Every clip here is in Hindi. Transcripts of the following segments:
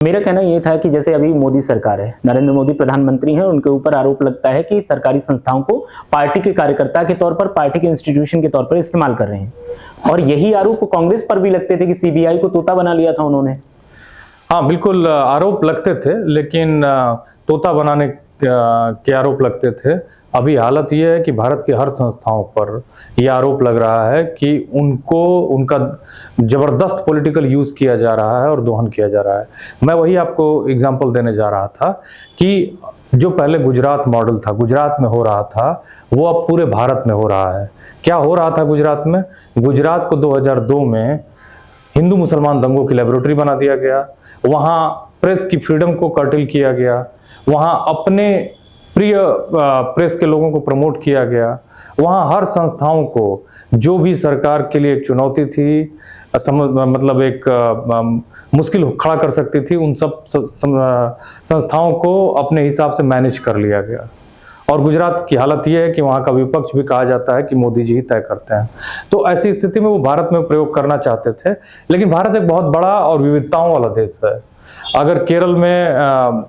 मेरा कहना ये था कि जैसे अभी मोदी सरकार है, नरेंद्र मोदी प्रधानमंत्री हैं, उनके ऊपर आरोप लगता है कि सरकारी संस्थाओं को पार्टी के कार्यकर्ता के तौर पर, पार्टी के इंस्टीट्यूशन के तौर पर इस्तेमाल कर रहे हैं। और यही आरोप कांग्रेस पर भी लगते थे कि सीबीआई को तोता बना लिया था उन्होंने। हाँ, बिल्कुल आरोप लगते थे, लेकिन तोता बनाने के आरोप लगते थे। अभी हालत यह है कि भारत की हर संस्थाओं पर यह आरोप लग रहा है कि उनका जबरदस्त पॉलिटिकल यूज किया जा रहा है और दोहन किया जा रहा है। मैं वही आपको एग्जांपल देने जा रहा था कि जो पहले गुजरात मॉडल था, गुजरात में हो रहा था, वो अब पूरे भारत में हो रहा है। क्या हो रहा था गुजरात में? गुजरात को 2002 में हिंदू मुसलमान दंगों की लेबोरेटरी बना दिया गया। वहां प्रेस की फ्रीडम को कर्टेल किया गया, वहां अपने प्रिय प्रेस के लोगों को प्रमोट किया गया, वहां हर संस्थाओं को जो भी सरकार के लिए एक चुनौती थी, मतलब एक मुश्किल खड़ा कर सकती थी, उन सब संस्थाओं को अपने हिसाब से मैनेज कर लिया गया। और गुजरात की हालत यह है कि वहां का विपक्ष भी कहा जाता है कि मोदी जी ही तय करते हैं। तो ऐसी स्थिति में वो भारत में प्रयोग करना चाहते थे, लेकिन भारत एक बहुत बड़ा और विविधताओं वाला देश है। अगर केरल में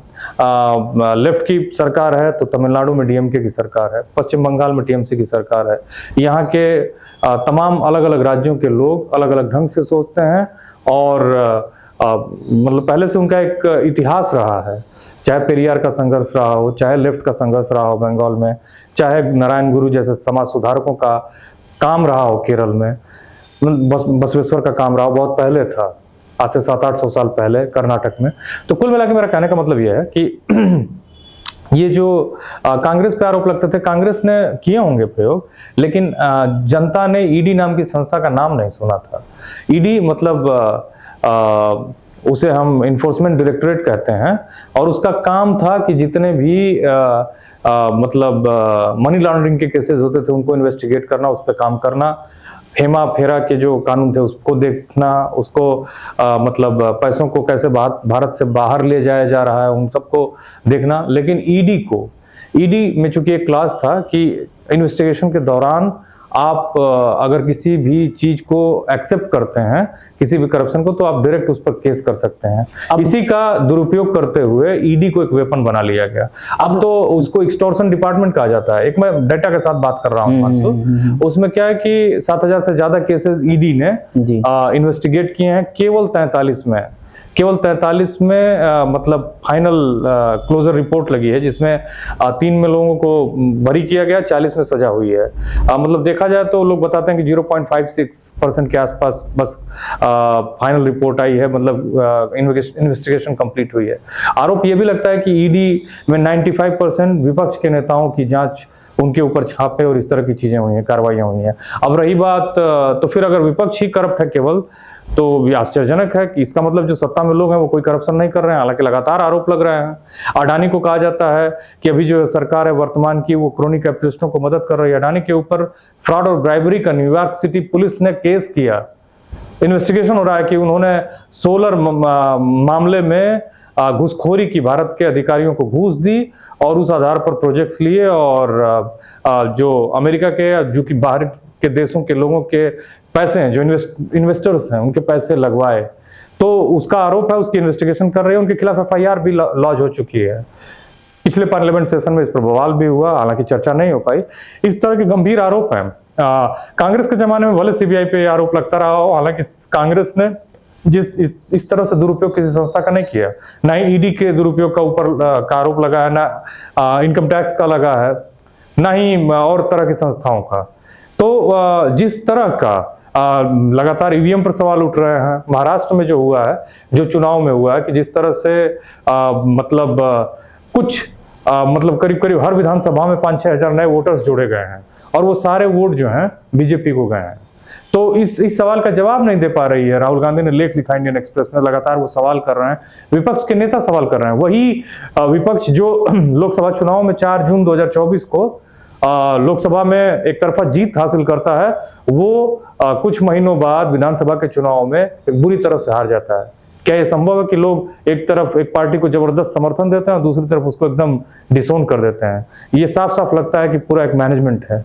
लेफ्ट की सरकार है तो तमिलनाडु में डीएमके की सरकार है, पश्चिम बंगाल में टीएमसी की सरकार है। यहाँ के तमाम अलग अलग राज्यों के लोग अलग अलग ढंग से सोचते हैं और मतलब पहले से उनका एक इतिहास रहा है। चाहे पेरियार का संघर्ष रहा हो, चाहे लेफ्ट का संघर्ष रहा हो बंगाल में, चाहे नारायण गुरु जैसे समाज सुधारकों का काम रहा हो केरल में, बसवेश्वर का काम रहा हो, बहुत पहले था, आज से 700-800 साल पहले कर्नाटक में। तो कुल मिला के मेरा कहने का मतलब यह है कि ये जो कांग्रेस पे आरोप लगते थे, कांग्रेस ने किए होंगे प्रयोग, लेकिन जनता ने ईडी नाम की संस्था का नाम नहीं सुना था। ईडी मतलब उसे हम इन्फोर्समेंट डायरेक्टरेट कहते हैं, और उसका काम था कि जितने भी मतलब मनी लॉन्ड्रिंग के केसेस होते थे उनको इन्वेस्टिगेट करना, उस पर काम करना, हेमा फेरा के जो कानून थे उसको देखना, उसको मतलब पैसों को कैसे भारत से बाहर ले जाया जा रहा है उन सबको देखना। लेकिन ईडी में चूंकि एक क्लास था कि इन्वेस्टिगेशन के दौरान आप अगर किसी भी चीज को एक्सेप्ट करते हैं, किसी भी करप्शन को, तो आप डायरेक्ट उस पर केस कर सकते हैं। इसी का दुरुपयोग करते हुए ईडी को एक वेपन बना लिया गया। अब तो उसको एक्सटॉर्शन डिपार्टमेंट कहा जाता है। एक मैं डेटा के साथ बात कर रहा हूँ, उसमें क्या है कि 7000 से ज्यादा केसेस ईडी ने इन्वेस्टिगेट किए हैं केवल 43 में। केवल 43 में मतलब फाइनल क्लोजर रिपोर्ट लगी है, जिसमें 3 में लोगों को बरी किया गया, 40 में सजा हुई है। मतलब देखा जाए तो लोग बताते हैं कि 0.56% के आसपास बस फाइनल रिपोर्ट आई है, मतलब इन्वेस्टिगेशन कंप्लीट हुई है। आरोप यह भी लगता है कि ईडी में 95% विपक्ष के नेताओं की जांच, उनके ऊपर छापे और इस तरह की चीजें हुई हैं, कार्रवाइयां हुई हैं। अब रही बात, तो फिर अगर विपक्ष ही करप्ट है केवल, तो ये आश्चर्यजनक है कि इसका मतलब जो सत्ता में लोग हैं वो कोई करप्शन नहीं कर रहे हैं, हालांकि लगातार आरोप लग रहे हैं। अडानी को कहा जाता है कि अभी जो सरकार है वर्तमान की, वो क्रोनी कैपिटलिस्टों को मदद कर रही है। अडानी के ऊपर फ्रॉड और ब्राइबरी का न्यूयॉर्क सिटी पुलिस ने केस किया। इन्वेस्टिगेशन हो रहा है कि उन्होंने सोलर मामले में घूसखोरी की, भारत के अधिकारियों को घूस दी और उस आधार पर प्रोजेक्ट्स लिए, और जो अमेरिका के, जो कि बाहर के देशों के लोगों के पैसे हैं, जो इन्वेस्टर्स हैं, उनके पैसे लगवाए। तो उसका आरोप है, उसकी इन्वेस्टिगेशन कर रहे हैं, उनके खिलाफ एफआईआर भी लॉन्च हो चुकी है। पिछले पार्लियामेंट सेशन में इस पर बवाल भी हुआ, हालांकि चर्चा नहीं हो पाई। इस तरह के गंभीर आरोप हैं। कांग्रेस के जमाने में भले सीबीआई पे आरोप लगता रहा हो, हालांकि कांग्रेस ने इस तरह से दुरुपयोग किसी संस्था का नहीं किया। ना ही ईडी के दुरुपयोग का ऊपर का आरोप लगा है, ना इनकम टैक्स का लगा है, ना ही और तरह की संस्थाओं का। तो जिस तरह का लगातार ईवीएम पर सवाल उठ रहे हैं, महाराष्ट्र में जो हुआ है, जो चुनाव में हुआ है, कि जिस तरह से मतलब कुछ मतलब करीब करीब हर विधानसभा में 5-6 हजार नए वोटर्स जोड़े गए हैं, और वो सारे वोट जो हैं बीजेपी को गए हैं। तो इस सवाल का जवाब नहीं दे पा रही है। राहुल गांधी ने लेख लिखा इंडियन एक्सप्रेस में, लगातार वो सवाल कर रहे हैं, विपक्ष के नेता सवाल कर रहे हैं। वही विपक्ष जो लोकसभा चुनाव में 4 जून 2024 को लोकसभा में एक तरफा जीत हासिल करता है, वो कुछ महीनों बाद विधानसभा के चुनाव में एक बुरी तरह से हार जाता है। क्या ये संभव है कि लोग एक तरफ एक पार्टी को जबरदस्त समर्थन देते हैं और दूसरी तरफ उसको एकदम डिसोन कर देते हैं? ये साफ साफ लगता है कि पूरा एक मैनेजमेंट है।